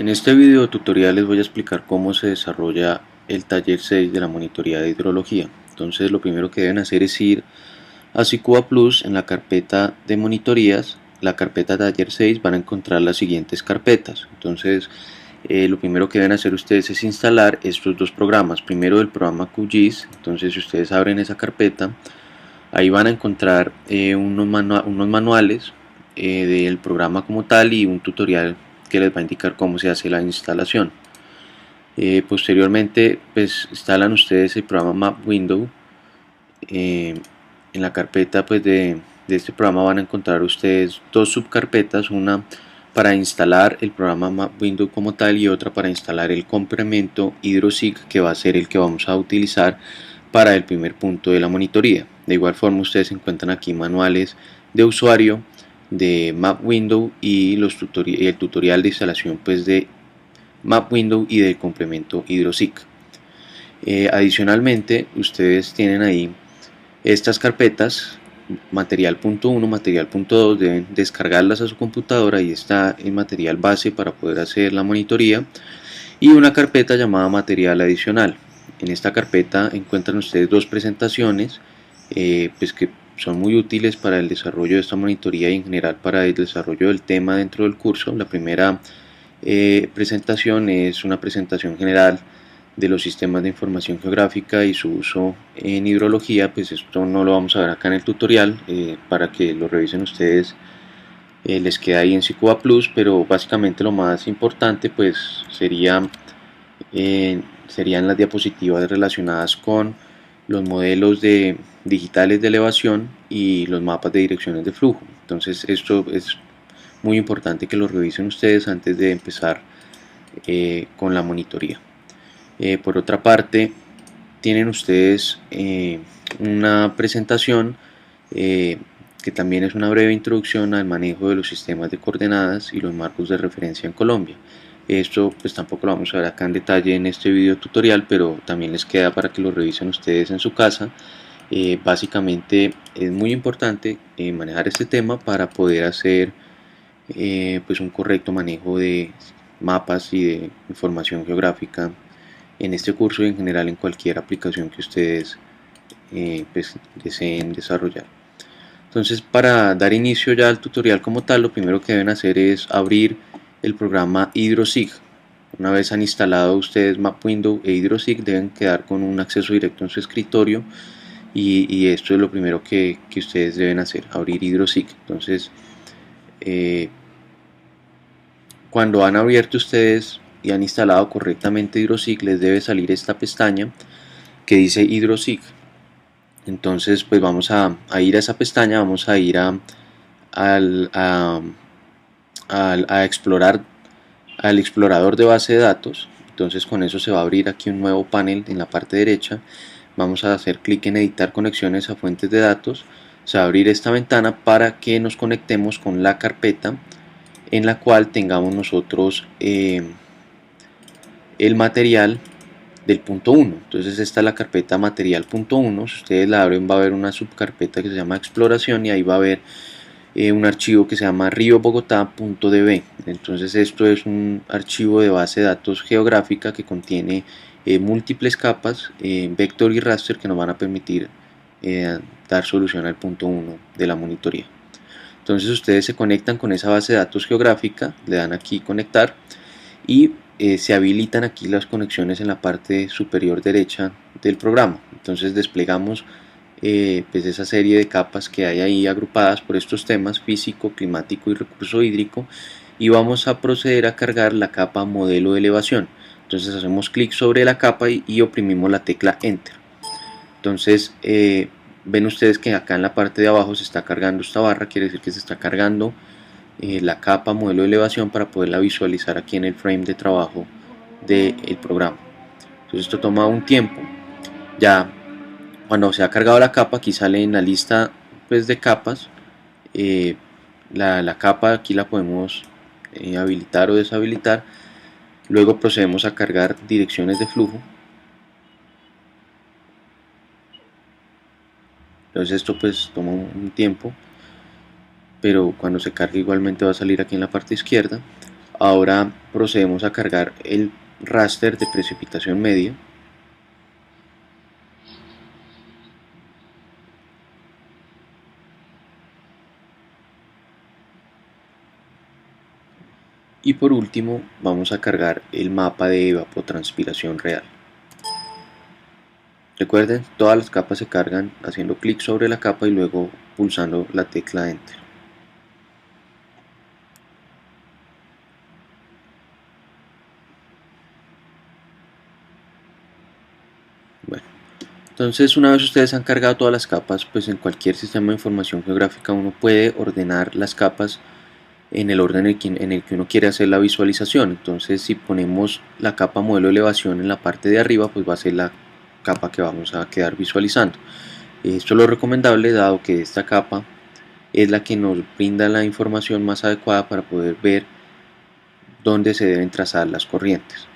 En este video tutorial les voy a explicar cómo se desarrolla el taller 6 de la monitoría de hidrología. Entonces lo primero que deben hacer es ir a Sicuba Plus en la carpeta de monitorías, la carpeta taller 6, van a encontrar las siguientes carpetas. Entonces lo primero que deben hacer ustedes es instalar estos dos programas. Primero el programa QGIS. Entonces si ustedes abren esa carpeta, ahí van a encontrar unos manuales del programa como tal y un tutorial que les va a indicar cómo se hace la instalación. Posteriormente pues instalan ustedes el programa MapWindow. En la carpeta pues de este programa van a encontrar ustedes dos subcarpetas, una para instalar el programa MapWindow como tal y otra para instalar el complemento HydroSeek, que va a ser el que vamos a utilizar para el primer punto de la monitoría. De igual forma ustedes encuentran aquí manuales de usuario de MapWindow y el tutorial de instalación pues de MapWindow y del complemento HydroSeek. Adicionalmente ustedes tienen ahí estas carpetas, material.1, material.2, deben descargarlas a su computadora. Ahí está el material base para poder hacer la monitoría y una carpeta llamada material adicional. En esta carpeta encuentran ustedes dos presentaciones pues que son muy útiles para el desarrollo de esta monitoría y en general para el desarrollo del tema dentro del curso. La primera presentación es una presentación general de los sistemas de información geográfica y su uso en hidrología. Pues esto no lo vamos a ver acá en el tutorial, para que lo revisen ustedes, les queda ahí en Sicuba Plus, pero básicamente lo más importante pues serían las diapositivas relacionadas con los modelos digitales de elevación y los mapas de direcciones de flujo. Entonces esto es muy importante que lo revisen ustedes antes de empezar con la monitoría. Por otra parte, tienen ustedes una presentación que también es una breve introducción al manejo de los sistemas de coordenadas y los marcos de referencia en Colombia. Esto pues tampoco lo vamos a ver acá en detalle en este video tutorial, pero también les queda para que lo revisen ustedes en su casa. Básicamente es muy importante manejar este tema para poder hacer pues un correcto manejo de mapas y de información geográfica en este curso y en general en cualquier aplicación que ustedes pues deseen desarrollar. Entonces, para dar inicio ya al tutorial como tal, lo primero que deben hacer es abrir el programa HydroSeek. Una vez han instalado ustedes MapWindow e HydroSeek, deben quedar con un acceso directo en su escritorio y esto es lo primero que ustedes deben hacer, abrir HydroSeek. Entonces, cuando han abierto ustedes y han instalado correctamente HydroSeek, les debe salir esta pestaña que dice HydroSeek. Entonces pues vamos a ir a esa pestaña, vamos a ir a explorar al explorador de base de datos. Entonces con eso se va a abrir aquí un nuevo panel en la parte derecha. Vamos a hacer clic en editar conexiones a fuentes de datos. Se va a abrir esta ventana para que nos conectemos con la carpeta en la cual tengamos nosotros el material del punto 1. Entonces esta es la carpeta material.1. Si ustedes la abren, va a haber una subcarpeta que se llama exploración y ahí va a haber un archivo que se llama riobogotá.db. Entonces esto es un archivo de base de datos geográfica que contiene múltiples capas, vector y raster, que nos van a permitir dar solución al punto 1 de la monitoría. Entonces ustedes se conectan con esa base de datos geográfica, le dan aquí conectar y se habilitan aquí las conexiones en la parte superior derecha del programa. Entonces desplegamos pues esa serie de capas que hay ahí agrupadas por estos temas: físico, climático y recurso hídrico, y vamos a proceder a cargar la capa modelo de elevación. Entonces hacemos clic sobre la capa y oprimimos la tecla enter. Entonces ven ustedes que acá en la parte de abajo se está cargando esta barra, quiere decir que se está cargando la capa modelo de elevación para poderla visualizar aquí en el frame de trabajo del programa. Entonces esto toma un tiempo. Ya cuando se ha cargado la capa, aquí sale en la lista pues de capas, la capa aquí la podemos habilitar o deshabilitar. Luego procedemos a cargar direcciones de flujo. Entonces esto pues toma un tiempo, pero cuando se cargue igualmente va a salir aquí en la parte izquierda. Ahora procedemos a cargar el raster de precipitación media. Y por último vamos a cargar el mapa de evapotranspiración real. Recuerden, todas las capas se cargan haciendo clic sobre la capa y luego pulsando la tecla Enter. Bueno, entonces una vez ustedes han cargado todas las capas, pues en cualquier sistema de información geográfica uno puede ordenar las capas en el orden en el que uno quiere hacer la visualización. Entonces si ponemos la capa modelo de elevación en la parte de arriba, pues va a ser la capa que vamos a quedar visualizando. Esto es lo recomendable, dado que esta capa es la que nos brinda la información más adecuada para poder ver dónde se deben trazar las corrientes.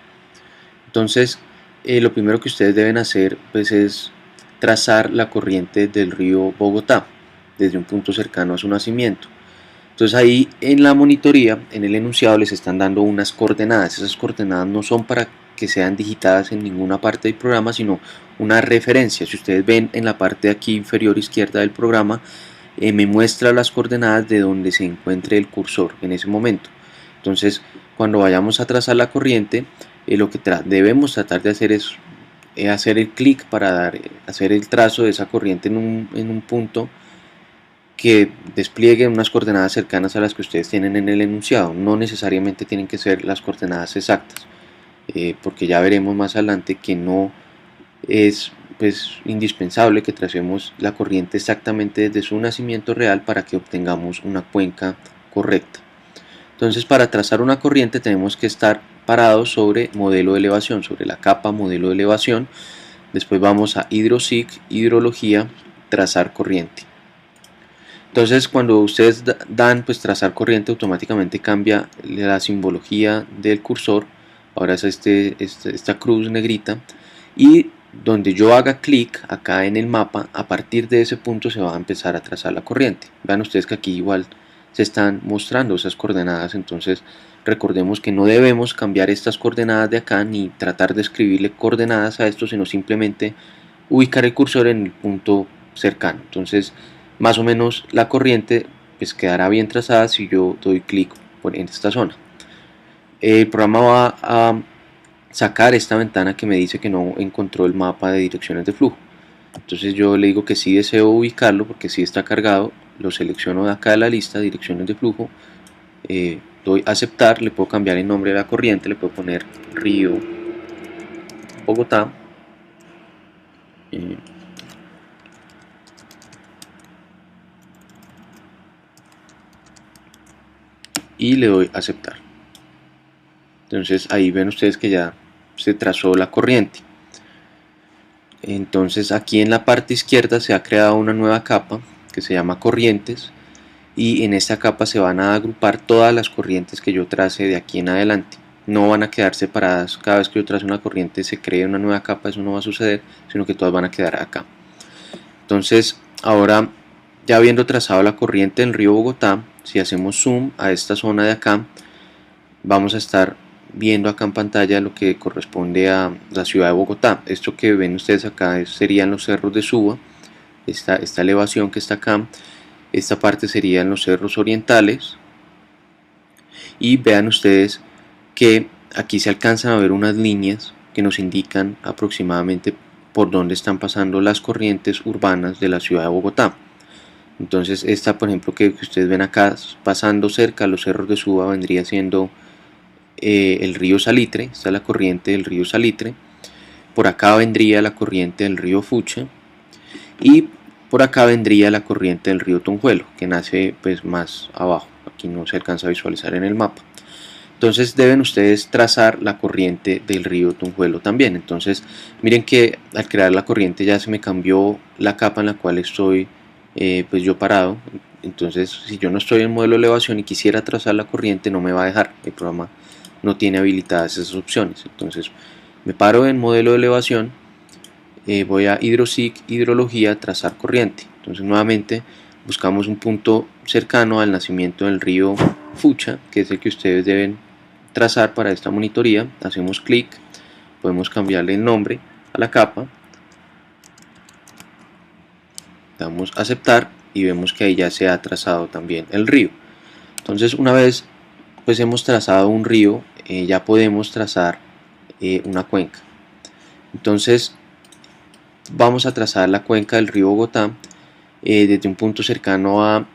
Entonces lo primero que ustedes deben hacer pues es trazar la corriente del río Bogotá desde un punto cercano a su nacimiento. Entonces ahí en la monitoría, en el enunciado, les están dando unas coordenadas. Esas coordenadas no son para que sean digitadas en ninguna parte del programa, sino una referencia. Si ustedes ven en la parte de aquí inferior izquierda del programa, me muestra las coordenadas de donde se encuentre el cursor en ese momento. Entonces cuando vayamos a trazar la corriente, lo que debemos tratar de hacer es hacer el clic para hacer el trazo de esa corriente en un punto que desplieguen unas coordenadas cercanas a las que ustedes tienen en el enunciado. No necesariamente tienen que ser las coordenadas exactas, porque ya veremos más adelante que no es pues indispensable que tracemos la corriente exactamente desde su nacimiento real para que obtengamos una cuenca correcta. Entonces para trazar una corriente tenemos que estar parados sobre modelo de elevación, sobre la capa modelo de elevación. Después vamos a HydroSeq, hidrología, trazar corriente. Entonces cuando ustedes dan pues trazar corriente, automáticamente cambia la simbología del cursor. Ahora es esta cruz negrita, y donde yo haga clic acá en el mapa, a partir de ese punto se va a empezar a trazar la corriente. Vean ustedes que aquí igual se están mostrando esas coordenadas. Entonces recordemos que no debemos cambiar estas coordenadas de acá ni tratar de escribirle coordenadas a esto, sino simplemente ubicar el cursor en el punto cercano. Entonces más o menos la corriente pues quedará bien trazada si yo doy clic en esta zona. El programa va a sacar esta ventana que me dice que no encontró el mapa de direcciones de flujo. Entonces yo le digo que sí deseo ubicarlo porque sí está cargado. Lo selecciono de acá de la lista, direcciones de flujo, doy a aceptar, le puedo cambiar el nombre de la corriente, le puedo poner río Bogotá, y le doy a aceptar. Entonces ahí ven ustedes que ya se trazó la corriente. Entonces aquí en la parte izquierda se ha creado una nueva capa que se llama corrientes, y en esta capa se van a agrupar todas las corrientes que yo trace de aquí en adelante. No van a quedar separadas. Cada vez que yo trace una corriente se cree una nueva capa, eso no va a suceder, sino que todas van a quedar acá. Entonces ahora, ya habiendo trazado la corriente del río Bogotá, si hacemos zoom a esta zona de acá, vamos a estar viendo acá en pantalla lo que corresponde a la ciudad de Bogotá. Esto que ven ustedes acá serían los cerros de Suba, esta elevación que está acá. Esta parte serían los cerros orientales, y vean ustedes que aquí se alcanzan a ver unas líneas que nos indican aproximadamente por dónde están pasando las corrientes urbanas de la ciudad de Bogotá. Entonces esta, por ejemplo, que ustedes ven acá pasando cerca a los cerros de Suba, vendría siendo el río Salitre. Esta es la corriente del río Salitre. Por acá vendría la corriente del río Fucha, y por acá vendría la corriente del río Tunjuelo, que nace pues más abajo. Aquí no se alcanza a visualizar en el mapa. Entonces deben ustedes trazar la corriente del río Tunjuelo también. Entonces miren que al crear la corriente ya se me cambió la capa en la cual estoy pues yo parado. Entonces si yo no estoy en modelo de elevación y quisiera trazar la corriente, no me va a dejar. El programa no tiene habilitadas esas opciones. Entonces me paro en modelo de elevación, voy a HydroSeq, hidrología, trazar corriente. Entonces nuevamente buscamos un punto cercano al nacimiento del río Fucha, que es el que ustedes deben trazar para esta monitoría, hacemos clic, podemos cambiarle el nombre a la capa, damos a aceptar y vemos que ahí ya se ha trazado también el río. Entonces, una vez pues hemos trazado un río, ya podemos trazar una cuenca. Entonces vamos a trazar la cuenca del río Bogotá desde un punto cercano a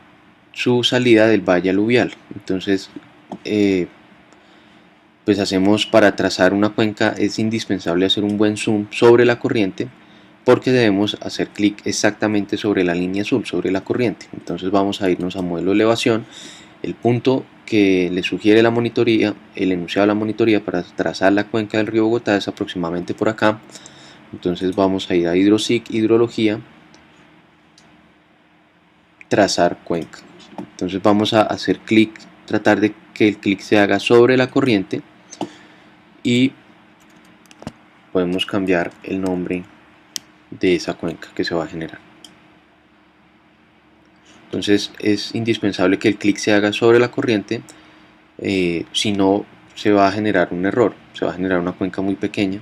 su salida del valle aluvial. Entonces pues hacemos, para trazar una cuenca es indispensable hacer un buen zoom sobre la corriente, porque debemos hacer clic exactamente sobre la línea azul, sobre la corriente. Entonces vamos a irnos a modelo de elevación. El punto que le sugiere la monitoría, el enunciado de la monitoría para trazar la cuenca del río Bogotá es aproximadamente por acá. Entonces vamos a ir a HydroSeek, hidrología, trazar cuenca. Entonces vamos a hacer clic, tratar de que el clic se haga sobre la corriente y podemos cambiar el nombre de esa cuenca que se va a generar. Entonces es indispensable que el clic se haga sobre la corriente, si no se va a generar un error, se va a generar una cuenca muy pequeña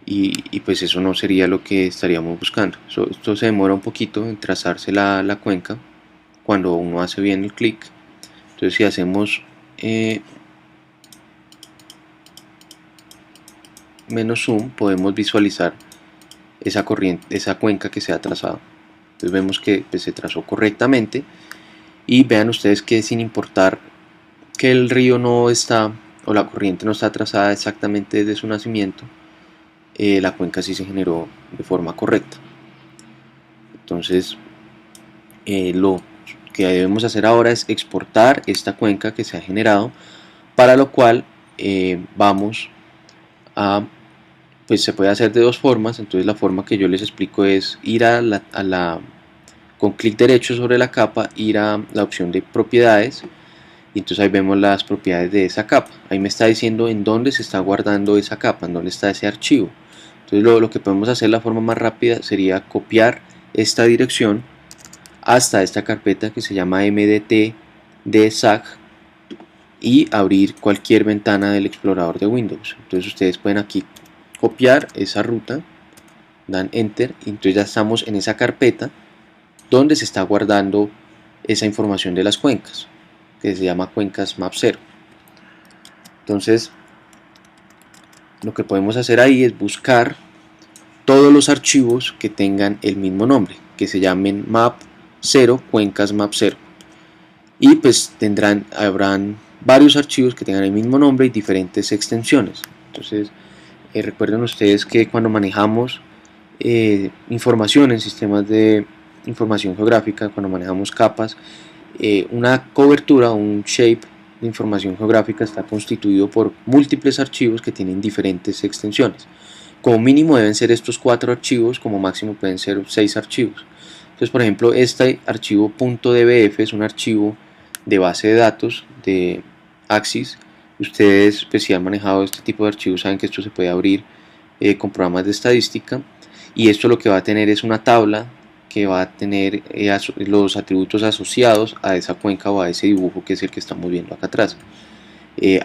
y pues eso no sería lo que estaríamos buscando. Esto se demora un poquito en trazarse la cuenca cuando uno hace bien el clic. Entonces si hacemos menos zoom, podemos visualizar esa corriente, esa cuenca que se ha trazado. Entonces vemos que pues, se trazó correctamente, y vean ustedes que sin importar que el río no está, o la corriente no está trazada exactamente desde su nacimiento, la cuenca sí se generó de forma correcta. Entonces lo que debemos hacer ahora es exportar esta cuenca que se ha generado, para lo cual vamos a, pues se puede hacer de dos formas. Entonces la forma que yo les explico es ir con clic derecho sobre la capa, ir a la opción de propiedades, y entonces ahí vemos las propiedades de esa capa. Ahí me está diciendo en dónde se está guardando esa capa, en dónde está ese archivo. Entonces lo que podemos hacer, la forma más rápida, sería copiar esta dirección hasta esta carpeta que se llama mdt-dsag y abrir cualquier ventana del explorador de Windows. Entonces ustedes pueden aquí copiar esa ruta, dan enter y entonces ya estamos en esa carpeta donde se está guardando esa información de las cuencas, que se llama cuencas map0. Entonces lo que podemos hacer ahí es buscar todos los archivos que tengan el mismo nombre, que se llamen map0, cuencas map0, y pues habrán varios archivos que tengan el mismo nombre y diferentes extensiones. Entonces recuerden ustedes que cuando manejamos información en sistemas de información geográfica, cuando manejamos capas, una cobertura, un shape de información geográfica está constituido por múltiples archivos que tienen diferentes extensiones. Como mínimo deben ser estos 4 archivos, como máximo pueden ser 6 archivos. Entonces, por ejemplo, este archivo .dbf es un archivo de base de datos de Axis. Ustedes, pues, si han manejado este tipo de archivos, saben que esto se puede abrir con programas de estadística, y esto lo que va a tener es una tabla que va a tener los atributos asociados a esa cuenca o a ese dibujo que es el que estamos viendo acá atrás.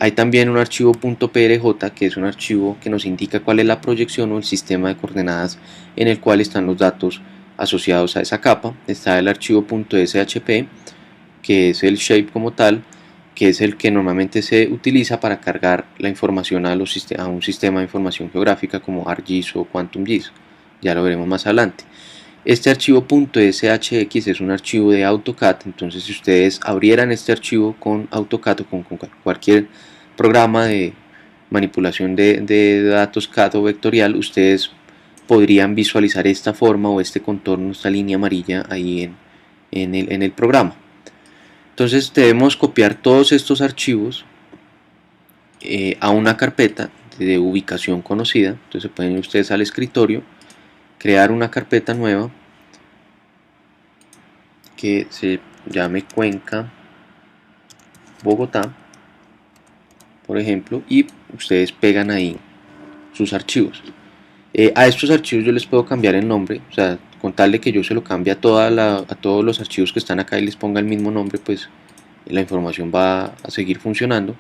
Hay también un archivo .prj, que es un archivo que nos indica cuál es la proyección o el sistema de coordenadas en el cual están los datos asociados a esa capa. Está el archivo .shp, que es el shape como tal, que es el que normalmente se utiliza para cargar la información a un sistema de información geográfica como ArcGIS o QuantumGIS. Ya lo veremos más adelante. Este archivo .shx es un archivo de AutoCAD. Entonces, si ustedes abrieran este archivo con AutoCAD o con cualquier programa de manipulación de datos CAD o vectorial, ustedes podrían visualizar esta forma o este contorno, esta línea amarilla ahí en el programa. Entonces debemos copiar todos estos archivos a una carpeta de ubicación conocida. Entonces pueden ir ustedes al escritorio, crear una carpeta nueva que se llame Cuenca Bogotá, por ejemplo, y ustedes pegan ahí sus archivos. A estos archivos yo les puedo cambiar el nombre, o sea, con tal de que yo se lo cambie a todos los archivos que están acá y les ponga el mismo nombre, pues la información va a seguir funcionando.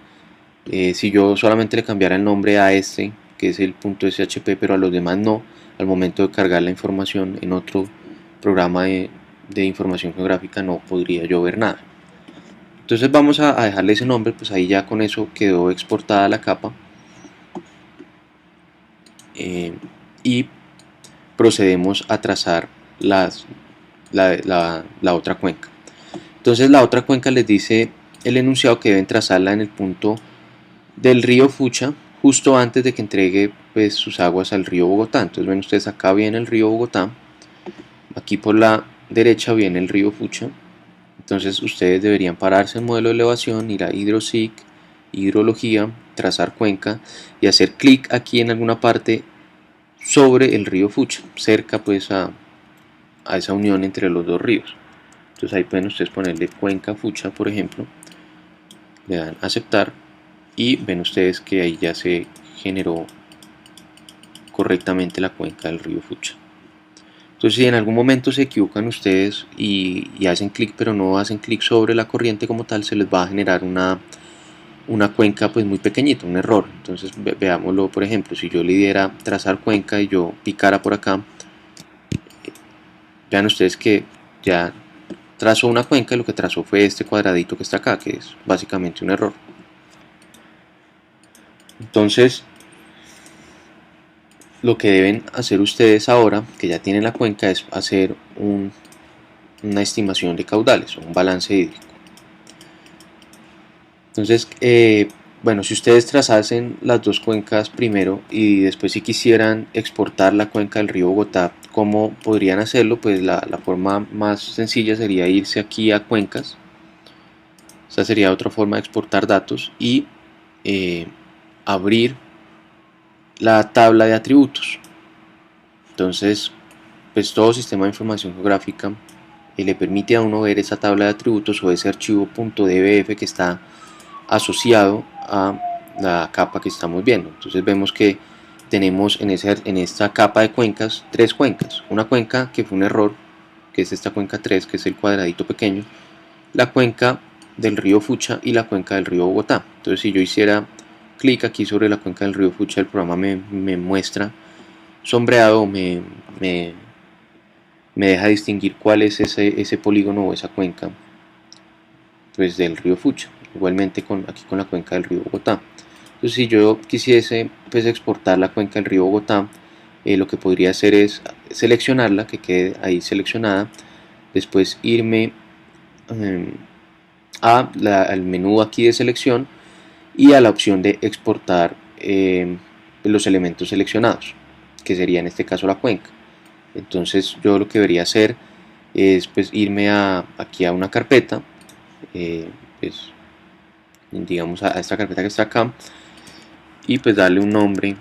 Si yo solamente le cambiara el nombre a este, que es el .shp, pero a los demás no, al momento de cargar la información en otro programa de información geográfica no podría yo ver nada. Entonces vamos a dejarle ese nombre, pues ahí ya con eso quedó exportada la capa. Y procedemos a trazar la otra cuenca. Entonces la otra cuenca les dice el enunciado que deben trazarla en el punto del río Fucha, justo antes de que entregue pues, sus aguas al río Bogotá. Entonces ven ustedes, acá viene el río Bogotá, aquí por la derecha viene el río Fucha. Entonces ustedes deberían pararse en modelo de elevación, ir a HidroSIC, hidrología, trazar cuenca y hacer clic aquí en alguna parte sobre el río Fucha, cerca pues a esa unión entre los dos ríos. Entonces ahí pueden ustedes ponerle cuenca Fucha, por ejemplo, le dan a aceptar y ven ustedes que ahí ya se generó correctamente la cuenca del río Fucha. Entonces si en algún momento se equivocan ustedes y hacen clic pero no hacen clic sobre la corriente como tal, se les va a generar una cuenca pues muy pequeñita, un error. Entonces veámoslo, por ejemplo, si yo le diera trazar cuenca y yo picara por acá, vean ustedes que ya trazó una cuenca y lo que trazó fue este cuadradito que está acá, que es básicamente un error. Entonces lo que deben hacer ustedes ahora, que ya tienen la cuenca, es hacer una estimación de caudales o un balance hídrico. Entonces, bueno, si ustedes trazasen las dos cuencas primero y después si quisieran exportar la cuenca del río Bogotá, ¿cómo podrían hacerlo? Pues la forma más sencilla sería irse aquí a cuencas. Esta sería otra forma de exportar datos y abrir la tabla de atributos. Entonces, pues todo sistema de información geográfica le permite a uno ver esa tabla de atributos o ese archivo .dbf que está asociado a la capa que estamos viendo. Entonces vemos que tenemos en esta capa de cuencas tres cuencas. Una cuenca que fue un error, que es esta cuenca 3, que es el cuadradito pequeño, la cuenca del río Fucha y la cuenca del río Bogotá. Entonces si yo hiciera clic aquí sobre la cuenca del río Fucha, el programa me muestra sombreado, me deja distinguir cuál es ese polígono o esa cuenca pues, del río Fucha. Igualmente aquí con la cuenca del río Bogotá. Entonces si yo quisiese pues, exportar la cuenca del río Bogotá, lo que podría hacer es seleccionarla, que quede ahí seleccionada, después irme al menú aquí de selección y a la opción de exportar los elementos seleccionados, que sería en este caso la cuenca. Entonces yo lo que debería hacer es pues irme aquí a una carpeta, pues, digamos a esta carpeta que está acá, y pues darle un nombre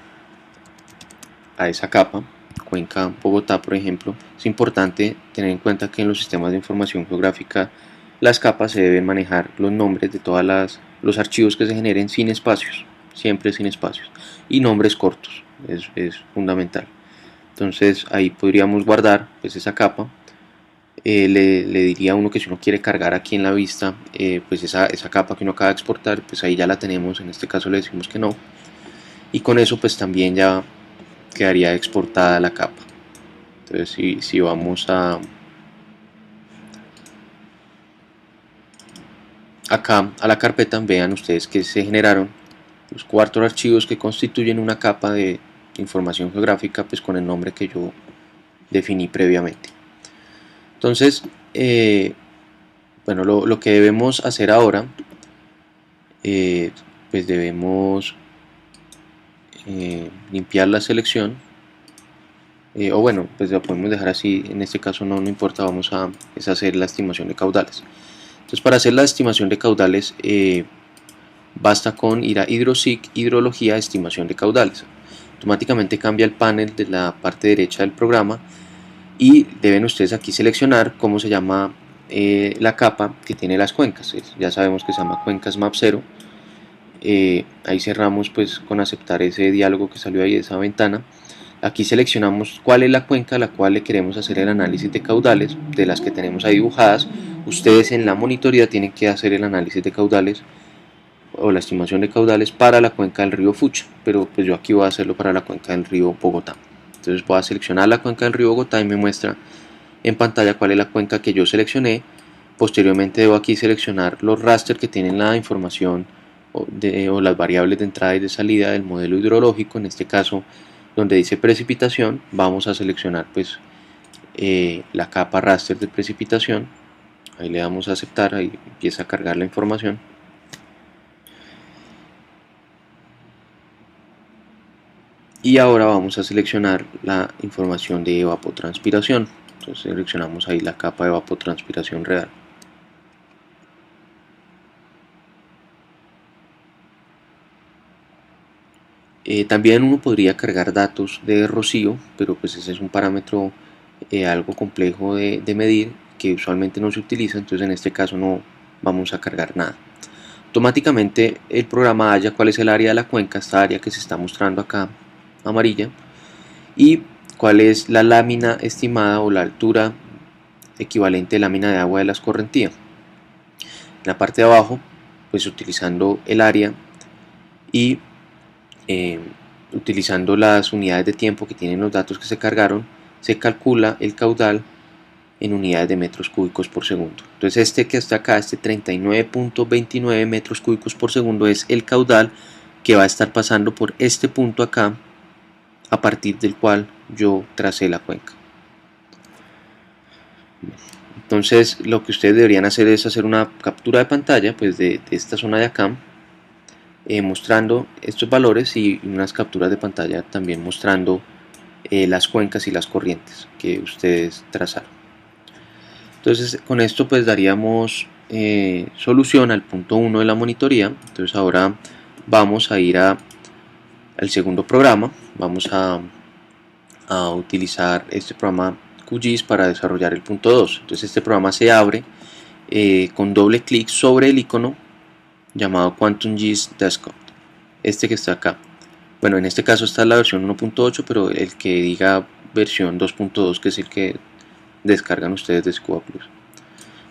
a esa capa, cuenca Bogotá por ejemplo. Es importante tener en cuenta que en los sistemas de información geográfica las capas se deben manejar los nombres de todos los archivos que se generen sin espacios, siempre sin espacios, y nombres cortos, es fundamental. Entonces ahí podríamos guardar pues esa capa. Le diría a uno que si uno quiere cargar aquí en la vista pues esa capa que uno acaba de exportar, pues ahí ya la tenemos. En este caso le decimos que no, y con eso pues también ya quedaría exportada la capa. Entonces si vamos acá a la carpeta, vean ustedes que se generaron los 4 archivos que constituyen una capa de información geográfica pues con el nombre que yo definí previamente. Entonces bueno, lo que debemos hacer ahora pues debemos limpiar la selección, o bueno, pues la podemos dejar así, en este caso no importa, vamos a hacer la estimación de caudales. Entonces para hacer la estimación de caudales basta con ir a HidroSIC, hidrología, estimación de caudales. Automáticamente cambia el panel de la parte derecha del programa y deben ustedes aquí seleccionar cómo se llama la capa que tiene las cuencas. Ya sabemos que se llama cuencas map 0. Ahí cerramos pues con aceptar ese diálogo que salió ahí de esa ventana. Aquí seleccionamos cuál es la cuenca a la cual le queremos hacer el análisis de caudales, de las que tenemos ahí dibujadas. Ustedes en la monitoría tienen que hacer el análisis de caudales o la estimación de caudales para la cuenca del río Fucha, pero pues yo aquí voy a hacerlo para la cuenca del río Bogotá. Entonces voy a seleccionar la cuenca del río Bogotá y me muestra en pantalla cuál es la cuenca que yo seleccioné. Posteriormente debo aquí seleccionar los rasters que tienen la información o las variables de entrada y de salida del modelo hidrológico. En este caso, donde dice precipitación, vamos a seleccionar pues la capa raster de precipitación. Ahí le damos a aceptar, ahí empieza a cargar la información. Y ahora vamos a seleccionar la información de evapotranspiración. Entonces seleccionamos ahí la capa de evapotranspiración real. También uno podría cargar datos de rocío, pero pues ese es un parámetro algo complejo de medir que usualmente no se utiliza, entonces en este caso no vamos a cargar nada. Automáticamente el programa halla cuál es el área de la cuenca, esta área que se está mostrando acá amarilla, y cuál es la lámina estimada o la altura equivalente de lámina de agua de la escorrentía. En la parte de abajo, pues utilizando el área y utilizando las unidades de tiempo que tienen los datos que se cargaron, se calcula el caudal en unidades de metros cúbicos por segundo. Entonces este que está acá, este 39.29 metros cúbicos por segundo, es el caudal que va a estar pasando por este punto acá, a partir del cual yo tracé la cuenca. Entonces lo que ustedes deberían hacer es hacer una captura de pantalla pues de esta zona de acá, mostrando estos valores, y unas capturas de pantalla también mostrando las cuencas y las corrientes que ustedes trazaron. Entonces con esto pues daríamos solución al punto 1 de la monitoría. Entonces ahora vamos a ir al segundo programa. Vamos a utilizar este programa QGIS para desarrollar el punto 2. Entonces este programa se abre con doble clic sobre el icono llamado QuantumGIS Desktop, este que está acá. Bueno, en este caso está la versión 1.8, pero el que diga versión 2.2, que es el que descargan ustedes de Scuba Plus.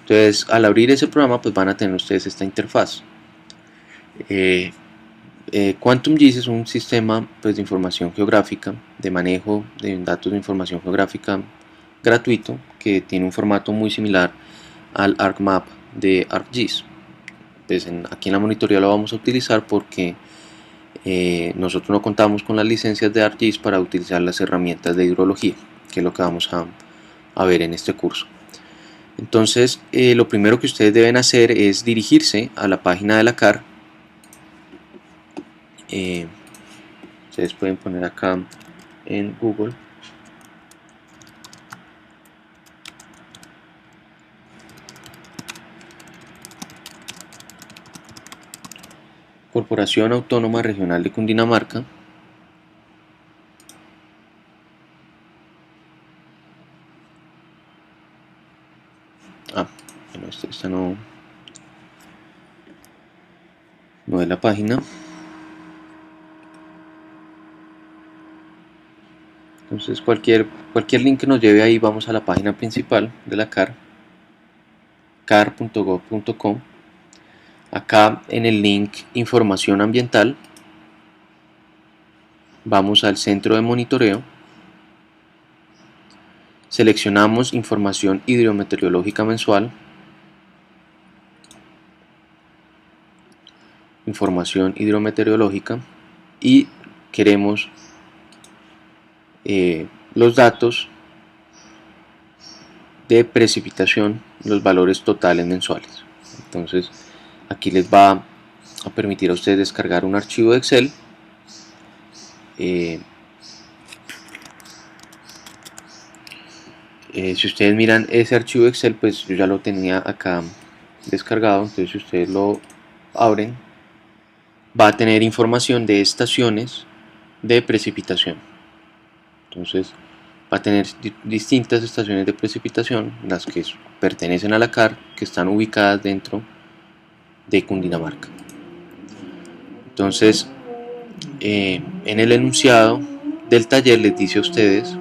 Entonces al abrir ese programa pues van a tener ustedes esta interfaz. QuantumGIS es un sistema pues, de información geográfica, de manejo de datos de información geográfica gratuito, que tiene un formato muy similar al ArcMap de ArcGIS. Pues aquí en la monitoría lo vamos a utilizar porque nosotros no contamos con las licencias de ArcGIS para utilizar las herramientas de hidrología, que es lo que vamos a ver en este curso. Entonces lo primero que ustedes deben hacer es dirigirse a la página de la CAR. Ustedes pueden poner acá en Google Corporación Autónoma Regional de Cundinamarca. Bueno, esta no es la página. Entonces cualquier link que nos lleve ahí, vamos a la página principal de la CAR, car.gov.co. Acá en el link Información Ambiental vamos al centro de monitoreo, seleccionamos Información Hidrometeorológica Mensual, Información Hidrometeorológica, y queremos los datos de precipitación, los valores totales mensuales. Entonces aquí les va a permitir a ustedes descargar un archivo de Excel. Si ustedes miran ese archivo de Excel, pues yo ya lo tenía acá descargado. Entonces si ustedes lo abren, va a tener información de estaciones de precipitación. Entonces va a tener distintas estaciones de precipitación, las que pertenecen a la CAR, que están ubicadas dentro de Cundinamarca. Entonces en el enunciado del taller les dice a ustedes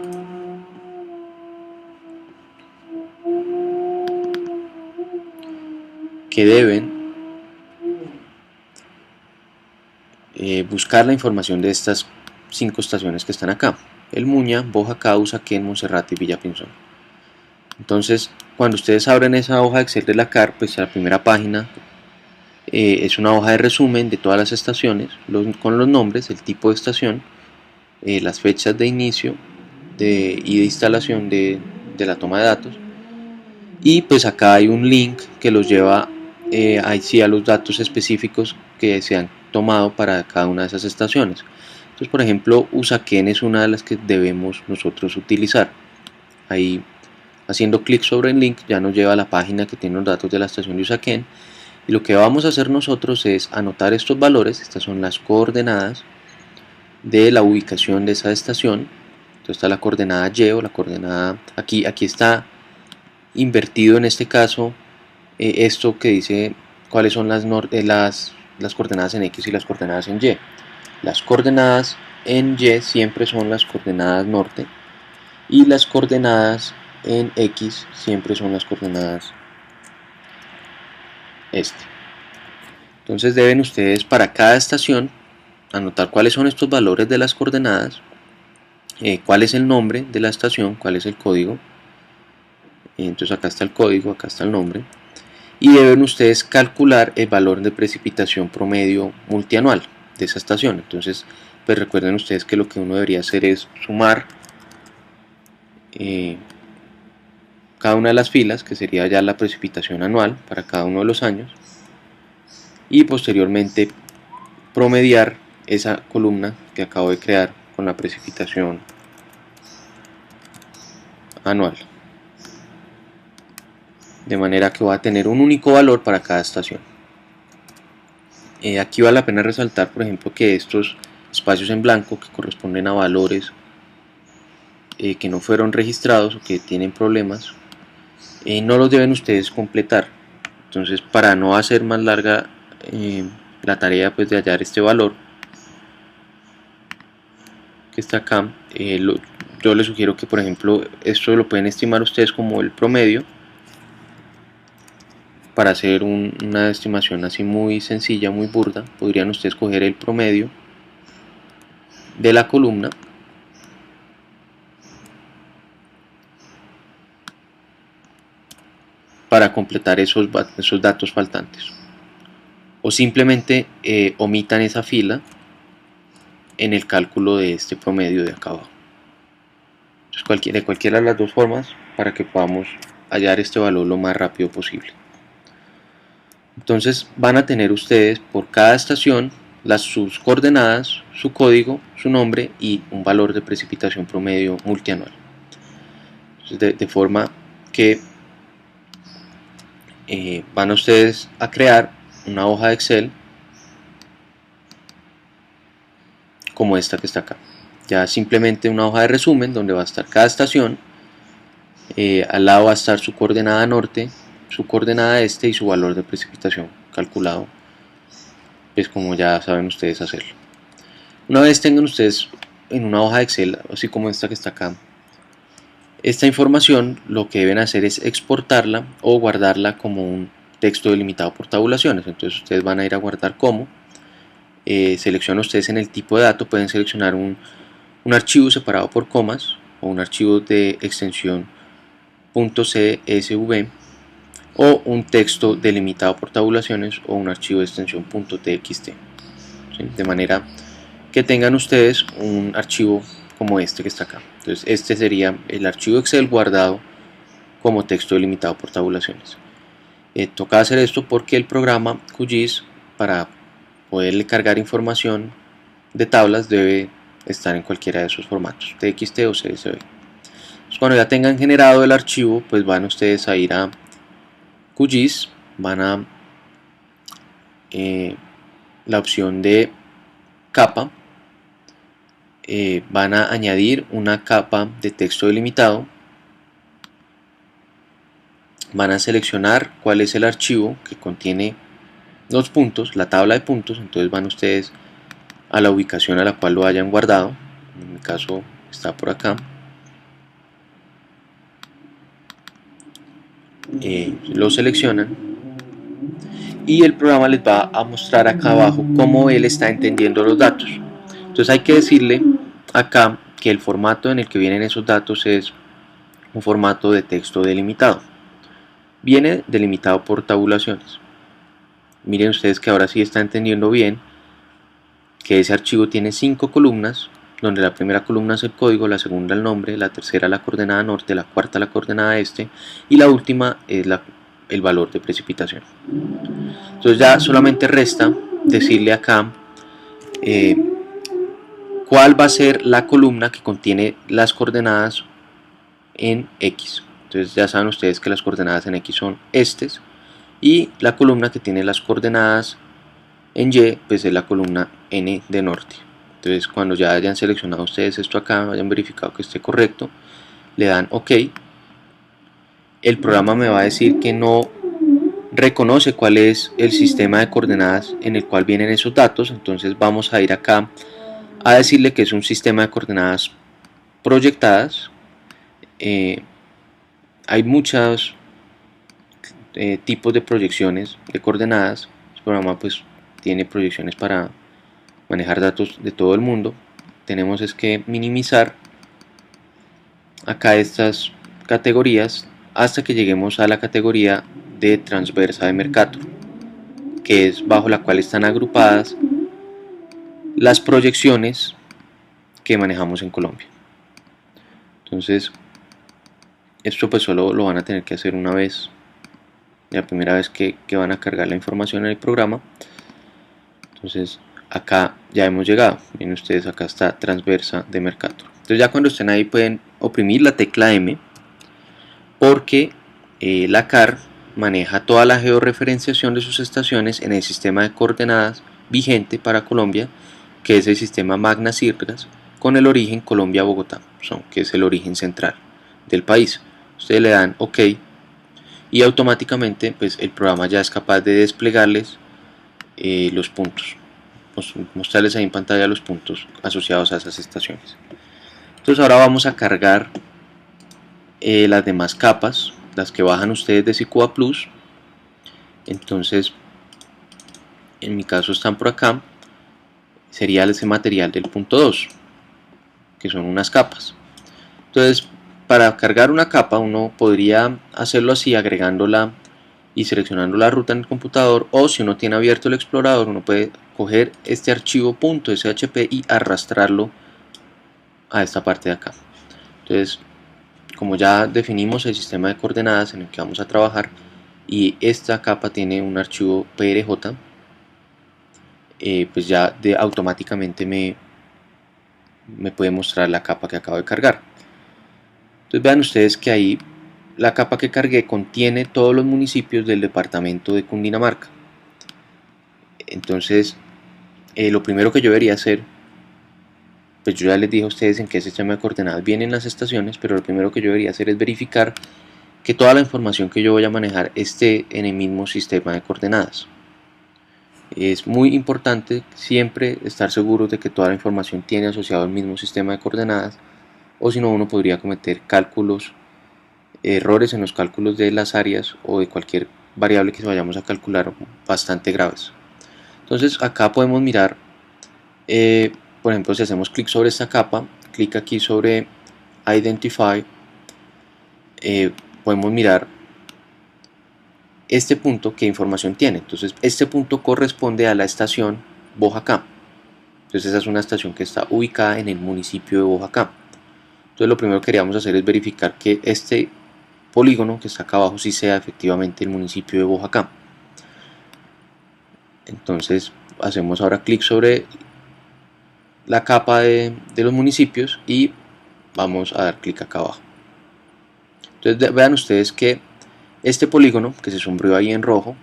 que deben buscar la información de estas 5 estaciones que están acá: El Muña, Boyacá, Usaquén, Monserrate y Villapinzón. Entonces, cuando ustedes abren esa hoja de Excel de la CAR, pues la primera página es una hoja de resumen de todas las estaciones, con los nombres, el tipo de estación, las fechas de inicio y de instalación de la toma de datos. Y pues acá hay un link que los lleva ahí sí a los datos específicos que se han tomado para cada una de esas estaciones. Entonces, por ejemplo, Usaquén es una de las que debemos nosotros utilizar. Ahí, haciendo clic sobre el link, ya nos lleva a la página que tiene los datos de la estación de Usaquén. Y lo que vamos a hacer nosotros es anotar estos valores. Estas son las coordenadas de la ubicación de esa estación. Entonces está la coordenada Y o la coordenada, aquí está invertido en este caso esto que dice cuáles son las coordenadas en X y las coordenadas en Y. Las coordenadas en Y siempre son las coordenadas norte y las coordenadas en X siempre son las coordenadas este. Entonces deben ustedes para cada estación anotar cuáles son estos valores de las coordenadas, cuál es el nombre de la estación, cuál es el código. Entonces acá está el código, acá está el nombre. Y deben ustedes calcular el valor de precipitación promedio multianual de esa estación. Entonces, pues recuerden ustedes que lo que uno debería hacer es sumar cada una de las filas, que sería ya la precipitación anual para cada uno de los años, y posteriormente promediar esa columna que acabo de crear con la precipitación anual, de manera que va a tener un único valor para cada estación. Aquí vale la pena resaltar, por ejemplo, que estos espacios en blanco que corresponden a valores que no fueron registrados o que tienen problemas, no los deben ustedes completar. Entonces, para no hacer más larga la tarea pues de hallar este valor que está acá, yo les sugiero que, por ejemplo, esto lo pueden estimar ustedes como el promedio. Para hacer una estimación así muy sencilla, muy burda, podrían ustedes coger el promedio de la columna para completar esos datos faltantes, o simplemente omitan esa fila en el cálculo de este promedio de acá abajo. Entonces, de cualquiera de las dos formas, para que podamos hallar este valor lo más rápido posible. Entonces van a tener ustedes por cada estación sus coordenadas, su código, su nombre y un valor de precipitación promedio multianual. Entonces, de forma que van ustedes a crear una hoja de Excel como esta que está acá. Ya simplemente una hoja de resumen donde va a estar cada estación. Al lado va a estar su coordenada norte, su coordenada este y su valor de precipitación calculado, pues como ya saben ustedes hacerlo. Una vez tengan ustedes en una hoja de Excel, así como esta que está acá, esta información, lo que deben hacer es exportarla o guardarla como un texto delimitado por tabulaciones. Entonces ustedes van a ir a guardar como, seleccionan ustedes en el tipo de dato, pueden seleccionar un archivo separado por comas o un archivo de extensión .csv o un texto delimitado por tabulaciones o un archivo de extensión .txt, ¿sí? De manera que tengan ustedes un archivo como este que está acá. Entonces este sería el archivo Excel guardado como texto delimitado por tabulaciones. Toca hacer esto porque el programa QGIS, para poderle cargar información de tablas, debe estar en cualquiera de esos formatos, TXT o CSV. Entonces, cuando ya tengan generado el archivo, pues van ustedes a ir a QGIS, van a la opción de capa, van a añadir una capa de texto delimitado, van a seleccionar cuál es el archivo que contiene los puntos, la tabla de puntos. Entonces van ustedes a la ubicación a la cual lo hayan guardado, en mi caso está por acá, lo seleccionan y el programa les va a mostrar acá abajo cómo él está entendiendo los datos. Entonces hay que decirle acá que el formato en el que vienen esos datos es un formato de texto delimitado. Viene delimitado por tabulaciones. Miren ustedes que ahora sí está entendiendo bien que ese archivo tiene 5 columnas, donde la primera columna es el código, la segunda el nombre, la tercera la coordenada norte, la cuarta la coordenada este y la última es el valor de precipitación. Entonces ya solamente resta decirle acá cuál va a ser la columna que contiene las coordenadas en X. Entonces ya saben ustedes que las coordenadas en X son estas y la columna que tiene las coordenadas en Y pues es la columna N de norte. Entonces cuando ya hayan seleccionado ustedes esto acá, hayan verificado que esté correcto, le dan OK. El programa me va a decir que no reconoce cuál es el sistema de coordenadas en el cual vienen esos datos, entonces vamos a ir acá a decirle que es un sistema de coordenadas proyectadas. Hay muchos tipos de proyecciones de coordenadas. El programa pues tiene proyecciones para manejar datos de todo el mundo. Tenemos es que minimizar acá estas categorías hasta que lleguemos a la categoría de transversa de Mercator, que es bajo la cual están agrupadas las proyecciones que manejamos en Colombia. Entonces esto pues solo lo van a tener que hacer una vez, la primera vez que van a cargar la información en el programa. Entonces acá ya hemos llegado, miren ustedes, acá está transversa de Mercator. Entonces ya cuando estén ahí pueden oprimir la tecla M, porque la CAR maneja toda la georreferenciación de sus estaciones en el sistema de coordenadas vigente para Colombia, que es el sistema Magna Sirgas, con el origen Colombia-Bogotá, que es el origen central del país. Ustedes le dan OK y automáticamente pues el programa ya es capaz de desplegarles los puntos, mostrarles ahí en pantalla los puntos asociados a esas estaciones. Entonces ahora vamos a cargar las demás capas, las que bajan ustedes de SICUA Plus. Entonces en mi caso están por acá, sería ese material del punto 2, que son unas capas. Entonces para cargar una capa uno podría hacerlo así, agregándola y seleccionando la ruta en el computador, o si uno tiene abierto el explorador uno puede coger este archivo .shp y arrastrarlo a esta parte de acá. Entonces como ya definimos el sistema de coordenadas en el que vamos a trabajar y esta capa tiene un archivo PRJ, pues ya automáticamente me puede mostrar la capa que acabo de cargar. Entonces vean ustedes que ahí la capa que cargué contiene todos los municipios del departamento de Cundinamarca. Entonces lo primero que yo debería hacer, pues yo ya les dije a ustedes en qué sistema de coordenadas vienen las estaciones, pero lo primero que yo debería hacer es verificar que toda la información que yo voy a manejar esté en el mismo sistema de coordenadas. Es muy importante siempre estar seguro de que toda la información tiene asociado el mismo sistema de coordenadas, o si no uno podría cometer errores en los cálculos de las áreas o de cualquier variable que vayamos a calcular bastante graves. Entonces acá podemos mirar, por ejemplo, si hacemos clic sobre esta capa, clic aquí sobre Identify, podemos mirar este punto qué información tiene. Entonces este punto corresponde a la estación Boyacá. Entonces esa es una estación que está ubicada en el municipio de Boyacá. Entonces lo primero que queríamos hacer es verificar que este polígono que está acá abajo sí sea efectivamente el municipio de Boyacá. Entonces hacemos ahora clic sobre la capa de los municipios y vamos a dar clic acá abajo. Entonces vean ustedes que este polígono que se sombreó ahí en rojo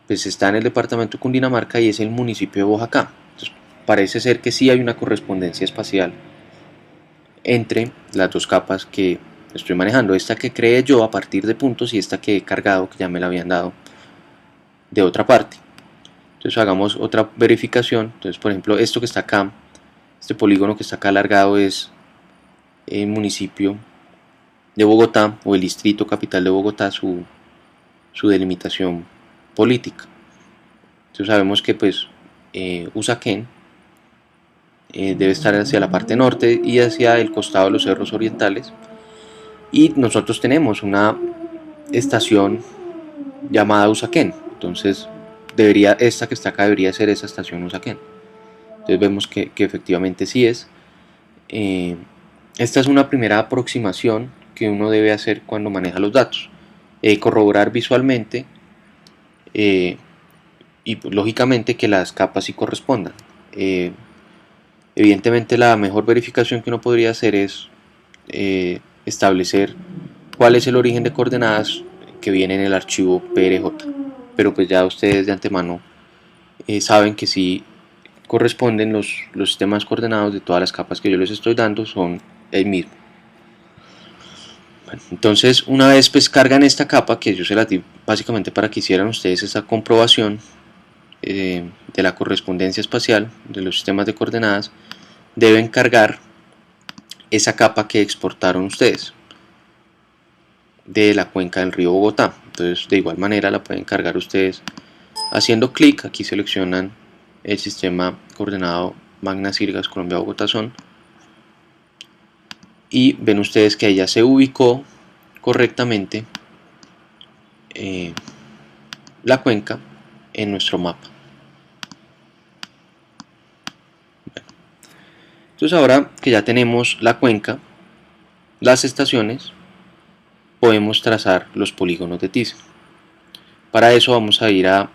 pues está en el departamento de Cundinamarca y es el municipio de Boyacá. Entonces parece ser que sí hay una correspondencia espacial entre las dos capas que estoy manejando, esta que creé yo a partir de puntos y esta que he cargado, que ya me la habían dado de otra parte. Entonces hagamos otra verificación. Entonces por ejemplo esto que está acá, este polígono que está acá alargado es el municipio de Bogotá, o el distrito capital de Bogotá, su delimitación política. Entonces sabemos que pues Usaquén debe estar hacia la parte norte y hacia el costado de los cerros orientales, y nosotros tenemos una estación llamada Usaquén. Entonces esta que está acá debería ser esa estación Usaquén. Entonces vemos que efectivamente sí es. Eh, Esta es una primera aproximación que uno debe hacer cuando maneja los datos. Corroborar visualmente y pues, lógicamente que las capas sí correspondan. Evidentemente la mejor verificación que uno podría hacer es establecer cuál es el origen de coordenadas que viene en el archivo PRJ, pero pues ya ustedes de antemano saben que si corresponden los sistemas coordenados de todas las capas que yo les estoy dando son el mismo. Bueno, entonces una vez pues cargan esta capa, que yo se la di básicamente para que hicieran ustedes esa comprobación de la correspondencia espacial de los sistemas de coordenadas, deben cargar esa capa que exportaron ustedes de la cuenca del río Bogotá. Entonces de igual manera la pueden cargar ustedes haciendo clic. Aquí seleccionan el sistema coordenado Magna Sirgas Colombia Bogotá Son, y ven ustedes que ella se ubicó correctamente la cuenca en nuestro mapa. Entonces ahora que ya tenemos la cuenca, las estaciones, podemos trazar los polígonos de Thyssen. Para eso vamos a ir a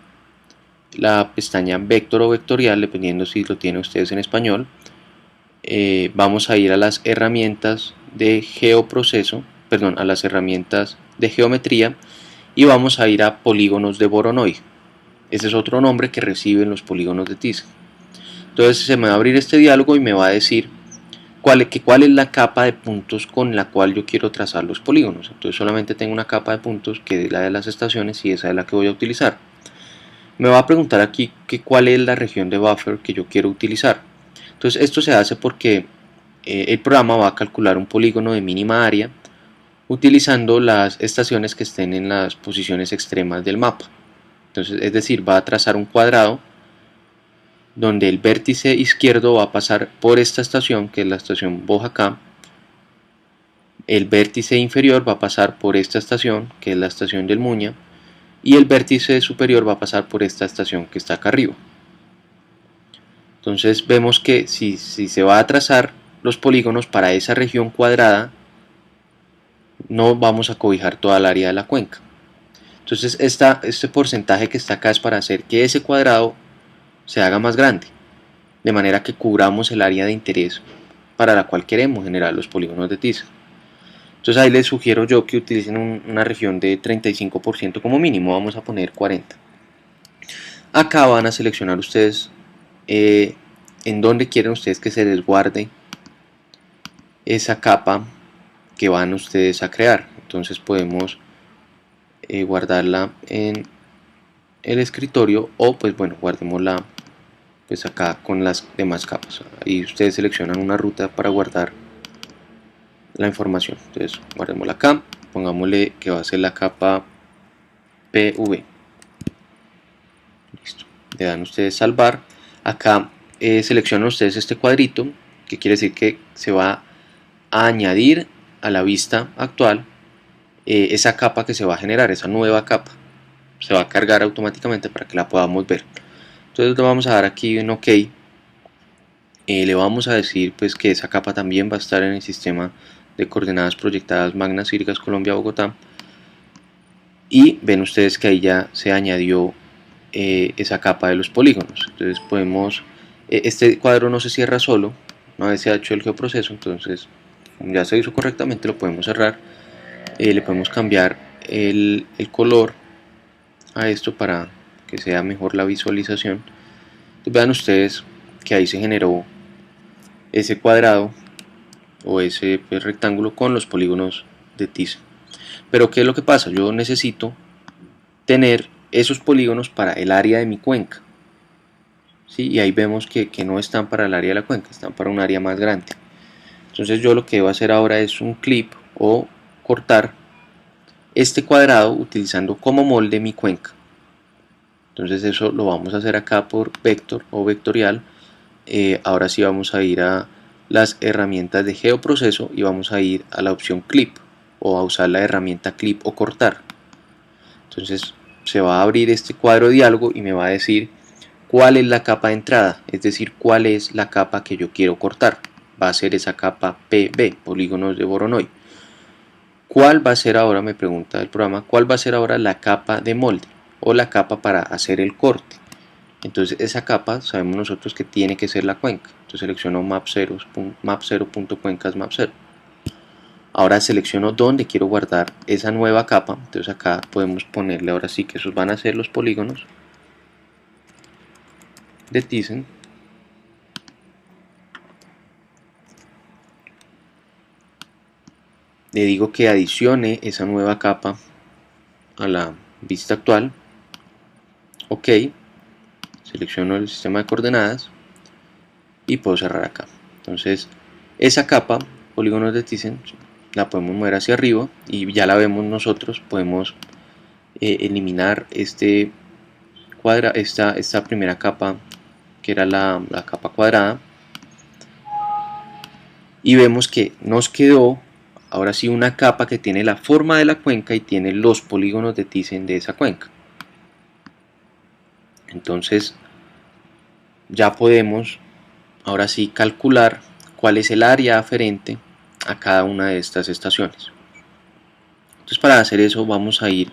la pestaña vector o vectorial, dependiendo si lo tienen ustedes en español. Vamos a ir a las herramientas de geoproceso, perdón, a las herramientas de geometría, y vamos a ir a polígonos de Voronoi. Ese es otro nombre que reciben los polígonos de Thyssen. Entonces se me va a abrir este diálogo y me va a decir cuál es la capa de puntos con la cual yo quiero trazar los polígonos. Entonces solamente tengo una capa de puntos, que es la de las estaciones, y esa es la que voy a utilizar. Me va a preguntar aquí cuál es la región de buffer que yo quiero utilizar. Entonces esto se hace porque el programa va a calcular un polígono de mínima área utilizando las estaciones que estén en las posiciones extremas del mapa. Entonces, es decir, va a trazar un cuadrado donde el vértice izquierdo va a pasar por esta estación, que es la estación Boyacá. El vértice inferior va a pasar por esta estación, que es la estación del Muña, y el vértice superior va a pasar por esta estación que está acá arriba. Entonces vemos que si se va a trazar los polígonos para esa región cuadrada, no vamos a cobijar toda el área de la cuenca. Entonces este porcentaje que está acá es para hacer que ese cuadrado se haga más grande, de manera que cubramos el área de interés para la cual queremos generar los polígonos de Thyssen. Entonces ahí les sugiero yo que utilicen una región de 35% como mínimo, vamos a poner 40. Acá van a seleccionar ustedes en dónde quieren ustedes que se les guarde esa capa que van ustedes a crear. Entonces podemos guardarla en el escritorio, o pues bueno, guardémosla pues acá con las demás capas. Ahí ustedes seleccionan una ruta para guardar la información. Entonces guardémosla acá, pongámosle que va a ser la capa PV. Listo. Le dan ustedes salvar. Acá seleccionan ustedes este cuadrito, que quiere decir que se va a añadir a la vista actual esa capa que se va a generar, esa nueva capa. Se va a cargar automáticamente para que la podamos ver. Entonces le vamos a dar aquí un OK. Le vamos a decir pues que esa capa también va a estar en el sistema de coordenadas proyectadas Magna Sirgas Colombia Bogotá, y ven ustedes que ahí ya se añadió esa capa de los polígonos. Entonces podemos, este cuadro no se cierra solo una vez se ha hecho el geoproceso, entonces ya se hizo correctamente, lo podemos cerrar. Le podemos cambiar el color a esto para que sea mejor la visualización. Entonces vean ustedes que ahí se generó ese cuadrado o ese rectángulo con los polígonos de Thyssen. Pero ¿qué es lo que pasa? Yo necesito tener esos polígonos para el área de mi cuenca, ¿sí? Y ahí vemos que no están para el área de la cuenca, están para un área más grande. Entonces yo lo que debo hacer ahora es un clip o cortar este cuadrado utilizando como molde mi cuenca. Entonces eso lo vamos a hacer acá por vector o vectorial. Ahora sí vamos a ir a las herramientas de geoproceso y vamos a ir a la opción clip o a usar la herramienta clip o cortar. Entonces se va a abrir este cuadro de diálogo y me va a decir cuál es la capa de entrada, es decir, cuál es la capa que yo quiero cortar. Va a ser esa capa PB, polígonos de Voronoi. ¿Cuál va a ser ahora, me pregunta el programa, cuál va a ser ahora la capa de molde o la capa para hacer el corte? Entonces esa capa sabemos nosotros que tiene que ser la cuenca. Entonces selecciono map0.cuencas map0. Ahora selecciono dónde quiero guardar esa nueva capa. Entonces acá podemos ponerle ahora sí que esos van a ser los polígonos de Thyssen. Le digo que adicione esa nueva capa a la vista actual. OK. Selecciono el sistema de coordenadas y puedo cerrar acá. Entonces esa capa, polígonos de Thyssen, la podemos mover hacia arriba y ya la vemos nosotros. Podemos eliminar esta primera capa que era la capa cuadrada y vemos que nos quedó ahora sí una capa que tiene la forma de la cuenca y tiene los polígonos de Thyssen de esa cuenca. Entonces ya podemos ahora sí calcular cuál es el área aferente a cada una de estas estaciones. Entonces para hacer eso vamos a ir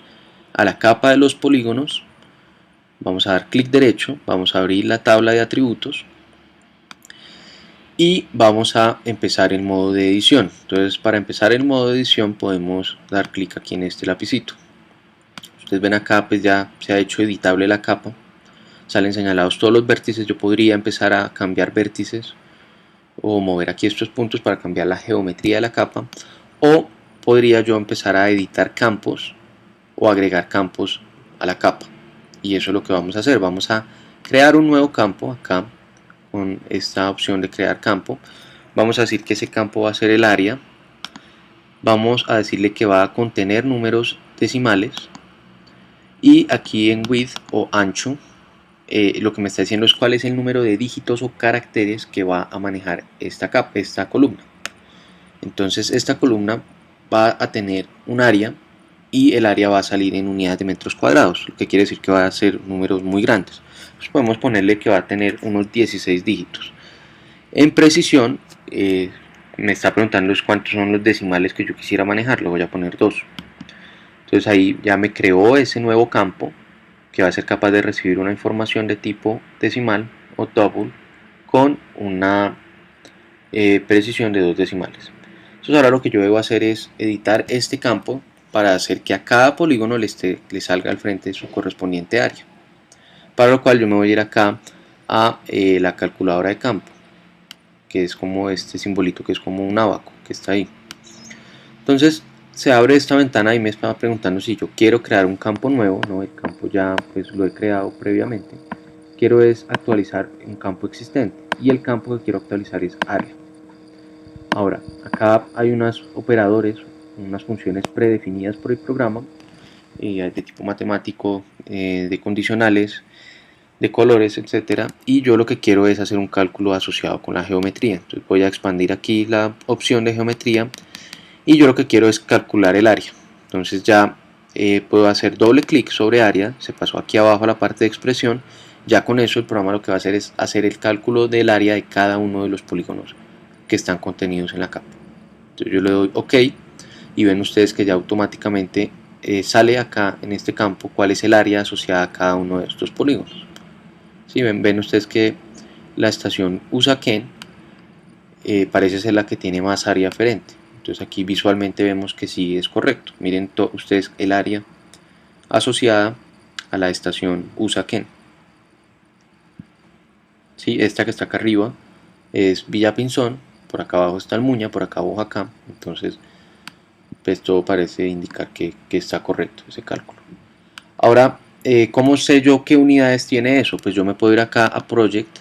a la capa de los polígonos, vamos a dar clic derecho, vamos a abrir la tabla de atributos y vamos a empezar el modo de edición. Entonces para empezar el modo de edición podemos dar clic aquí en este lapicito. Ustedes ven acá pues ya se ha hecho editable la capa, salen señalados todos los vértices. Yo podría empezar a cambiar vértices o mover aquí estos puntos para cambiar la geometría de la capa, o podría yo empezar a editar campos o agregar campos a la capa, y eso es lo que vamos a hacer. Vamos a crear un nuevo campo acá con esta opción de crear campo. Vamos a decir que ese campo va a ser el área, vamos a decirle que va a contener números decimales y aquí en width o ancho lo que me está diciendo es cuál es el número de dígitos o caracteres que va a manejar esta columna. Entonces esta columna va a tener un área y el área va a salir en unidades de metros cuadrados, lo que quiere decir que va a ser números muy grandes. Pues podemos ponerle que va a tener unos 16 dígitos. En precisión me está preguntando cuántos son los decimales que yo quisiera manejar, le voy a poner 2. Entonces ahí ya me creó ese nuevo campo que va a ser capaz de recibir una información de tipo decimal o double con una precisión de 2 decimales. Entonces ahora lo que yo debo hacer es editar este campo para hacer que a cada polígono le salga al frente su correspondiente área, para lo cual yo me voy a ir acá a la calculadora de campo, que es como este simbolito que es como un abaco que está ahí. Entonces se abre esta ventana y me está preguntando si yo quiero crear un campo nuevo. No, el campo ya pues lo he creado previamente. Quiero es actualizar un campo existente y el campo que quiero actualizar es área. Ahora acá hay unos operadores, unas funciones predefinidas por el programa de tipo matemático, de condicionales, de colores, etcétera, y yo lo que quiero es hacer un cálculo asociado con la geometría. Entonces voy a expandir aquí la opción de geometría y yo lo que quiero es calcular el área. Entonces ya puedo hacer doble clic sobre área, se pasó aquí abajo a la parte de expresión. Ya con eso el programa lo que va a hacer es hacer el cálculo del área de cada uno de los polígonos que están contenidos en la capa. Entonces yo le doy OK y ven ustedes que ya automáticamente sale acá en este campo cuál es el área asociada a cada uno de estos polígonos. ¿Sí? Ven ustedes que la estación Usaquén parece ser la que tiene más área aferente. Entonces aquí visualmente vemos que sí es correcto. Miren ustedes el área asociada a la estación Usaquén. ¿Sí? Esta que está acá arriba es Villa Pinzón, por acá abajo está el Muña, por acá abajo acá. Entonces pues todo parece indicar que está correcto ese cálculo. Ahora, ¿cómo sé yo qué unidades tiene eso? Pues yo me puedo ir acá a Project,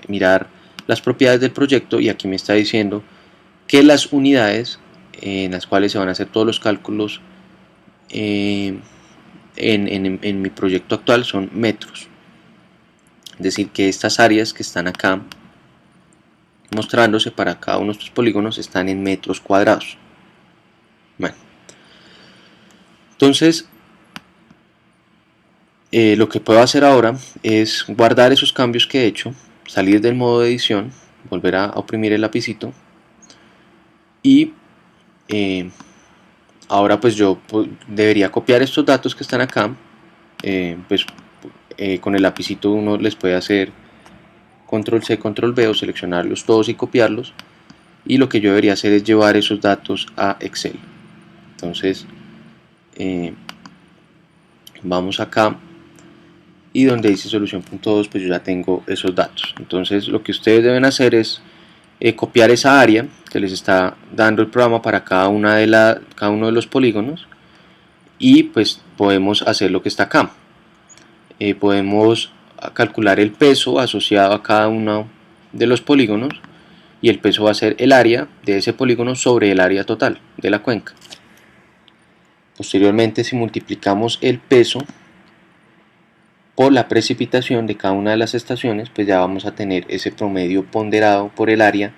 mirar las propiedades del proyecto y aquí me está diciendo que las unidades en las cuales se van a hacer todos los cálculos en mi proyecto actual son metros. Es decir, que estas áreas que están acá mostrándose para cada uno de estos polígonos están en metros cuadrados. Bueno, entonces lo que puedo hacer ahora es guardar esos cambios que he hecho, salir del modo de edición, volver a oprimir el lapicito y ahora pues yo debería copiar estos datos que están acá. Con el lapicito uno les puede hacer control C, control V o seleccionarlos todos y copiarlos, y lo que yo debería hacer es llevar esos datos a Excel. Entonces vamos acá y donde dice solución.2 pues yo ya tengo esos datos. Entonces lo que ustedes deben hacer es copiar esa área que les está dando el programa para cada uno de los polígonos, y pues podemos hacer lo que está acá. Podemos calcular el peso asociado a cada uno de los polígonos, y el peso va a ser el área de ese polígono sobre el área total de la cuenca. Posteriormente, si multiplicamos el peso por la precipitación de cada una de las estaciones, pues ya vamos a tener ese promedio ponderado por el área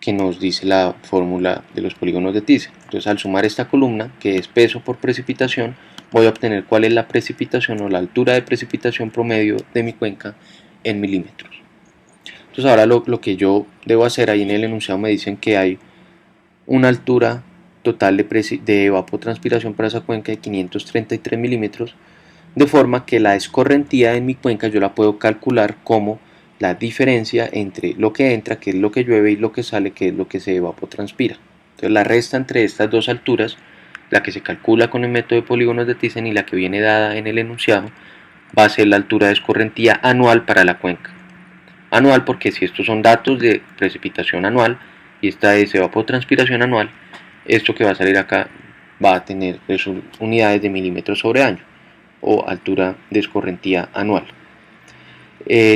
que nos dice la fórmula de los polígonos de Thiessen. Entonces, al sumar esta columna, que es peso por precipitación, voy a obtener cuál es la precipitación o la altura de precipitación promedio de mi cuenca en milímetros. Entonces ahora lo que yo debo hacer, ahí en el enunciado me dicen que hay una altura total de evapotranspiración para esa cuenca de 533 milímetros, de forma que la escorrentía en mi cuenca yo la puedo calcular como la diferencia entre lo que entra, que es lo que llueve, y lo que sale, que es lo que se evapotranspira. Entonces la resta entre estas dos alturas, la que se calcula con el método de polígonos de Thiessen y la que viene dada en el enunciado, va a ser la altura de escorrentía anual para la cuenca. Anual porque si estos son datos de precipitación anual y esta es evapotranspiración anual, esto que va a salir acá va a tener unidades de milímetros sobre año o altura de escorrentía anual.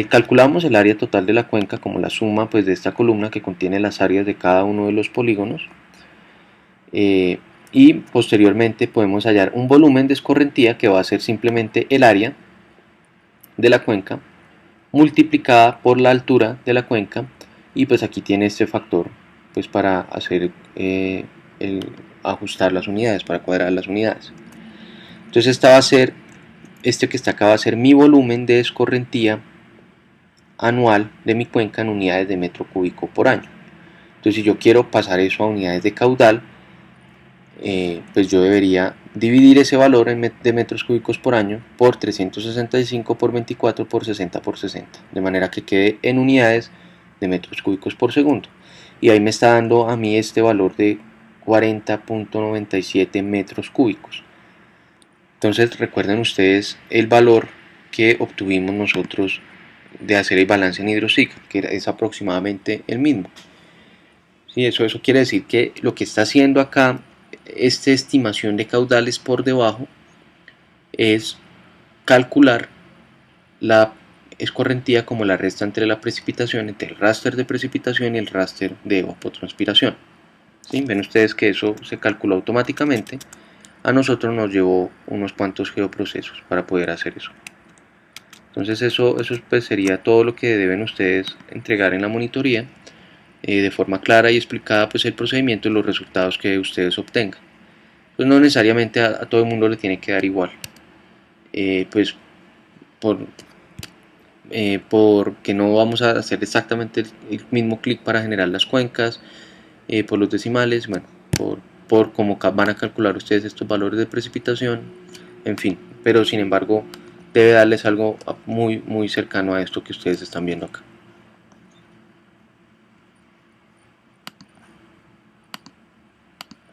Calculamos el área total de la cuenca como la suma pues de esta columna que contiene las áreas de cada uno de los polígonos, y posteriormente podemos hallar un volumen de escorrentía que va a ser simplemente el área de la cuenca multiplicada por la altura de la cuenca, y pues aquí tiene este factor pues para hacer ajustar las unidades, para cuadrar las unidades. Entonces esta va a ser, este que está acá va a ser mi volumen de escorrentía anual de mi cuenca en unidades de metro cúbico por año. Entonces si yo quiero pasar eso a unidades de caudal, pues yo debería dividir ese valor de metros cúbicos por año por 365 por 24 por 60 por 60, de manera que quede en unidades de metros cúbicos por segundo, y ahí me está dando a mí este valor de 40.97 metros cúbicos. Entonces recuerden ustedes el valor que obtuvimos nosotros de hacer el balance en HydroSig, que es aproximadamente el mismo. ¿Sí? Eso quiere decir que lo que está haciendo acá esta estimación de caudales por debajo es calcular la escorrentía como la resta entre la precipitación, entre el raster de precipitación y el raster de evapotranspiración. ¿Sí? Ven ustedes que eso se calculó automáticamente. A nosotros nos llevó unos cuantos geoprocesos para poder hacer eso. Entonces eso pues sería todo lo que deben ustedes entregar en la monitoría, de forma clara y explicada pues el procedimiento y los resultados que ustedes obtengan. Pues no necesariamente a todo el mundo le tiene que dar igual, pues porque no vamos a hacer exactamente el mismo clic para generar las cuencas, por los decimales, bueno, por cómo van a calcular ustedes estos valores de precipitación, en fin, pero sin embargo debe darles algo muy cercano a esto que ustedes están viendo acá.